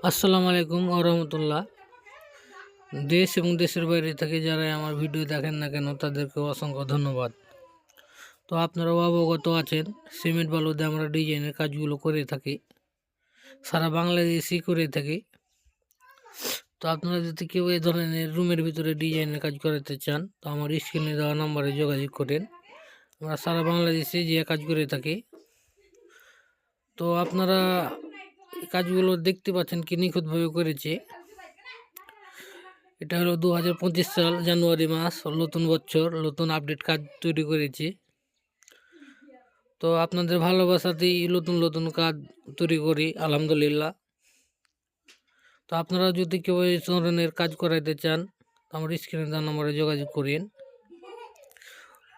আসসালামু আলাইকুম ওয়া রাহমাতুল্লাহ। দেশ এবং দেশের বাইরে থেকে যারা আমার ভিডিও দেখেন না কেন তাদেরকে অসংখ্য ধন্যবাদ। তো আপনারাও অবগত আছেন, সিমেন্ট বালুতে আমরা ডিজাইনের কাজগুলো করে থাকি, সারা বাংলাদেশই করে থাকি। তো আপনারা যদি কেউ এই ধরনের রুমের ভিতরে ডিজাইনের কাজ করাতে চান তো আমার স্ক্রিনে দেওয়া নাম্বারে যোগাযোগ করেন। আমরা সারা বাংলাদেশে যে কাজ করে থাকি। তো আপনারা কাজগুলো দেখতে পাচ্ছেন কি নিখুঁতভাবে করেছে। এটা হলো 2025 সাল জানুয়ারি মাস, নতুন বছর, নতুন আপডেট কাজ তৈরি করেছি। তো আপনাদের ভালোবাসাতেই নতুন কাজ তৈরি করি, আলহামদুলিল্লাহ। তো আপনারা যদি কেউ এই ধরনের কাজ করাইতে চান আমার স্ক্রিনে দেওয়া নম্বরে যোগাযোগ করেন।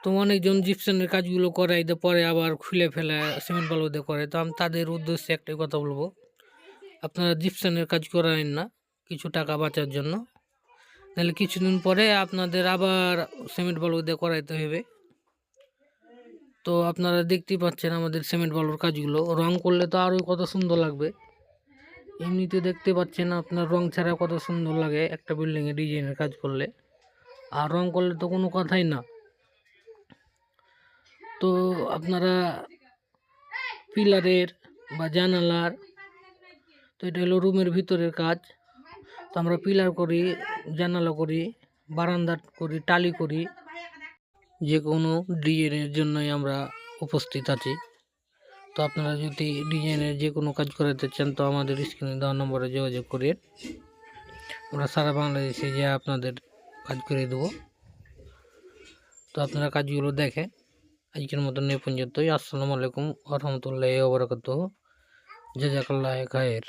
তো অনেকজন জিপসানের কাজগুলো করাইতে পরে আবার খুলে ফেলে সিমেন্ট বালু দিয়ে করে। তো আমি তাদের উদ্দেশ্যে একটাই কথা বলবো, আপনারা জিপসানের কাজ করাইন না কিছু টাকা বাঁচার জন্য, নাহলে কিছুদিন পরে আপনাদের আবার সিমেন্ট বালু দিয়ে করাইতে হবে। তো আপনারা দেখতেই পাচ্ছেন আমাদের সিমেন্ট বালুর কাজগুলো, রং করলে তো আরও কত সুন্দর লাগবে। এমনিতে দেখতে পাচ্ছেন আপনার রং ছাড়া কত সুন্দর লাগে একটা বিল্ডিংয়ে ডিজাইনের কাজ করলে, আর রং করলে তো কোনো কথাই না। তো আপনারা পিলারের বা জানালার, তো এটা হলো রুমের ভিতরের কাজ। তো আমরা পিলার করি, জানালা করি, বারান্দা করি, টালি করি, যে কোনো ডিজাইনের জন্যই আমরা উপস্থিত আছি। তো আপনারা যদি ডিজাইনের যে কোনো কাজ করাতে চান তো আমাদের স্ক্রিনে দেওয়া নম্বরে যোগাযোগ করেন। আমরা সারা বাংলাদেশে যে আপনাদের কাজ করে দেবো। তো আপনারা কাজগুলো দেখেন। আজকের মতন এই পর্যন্তই। আসসালামু আলাইকুম ওয়া রাহমাতুল্লাহি ওয়া বারাকাতুহু। জাযাকাল্লাহু খায়ের।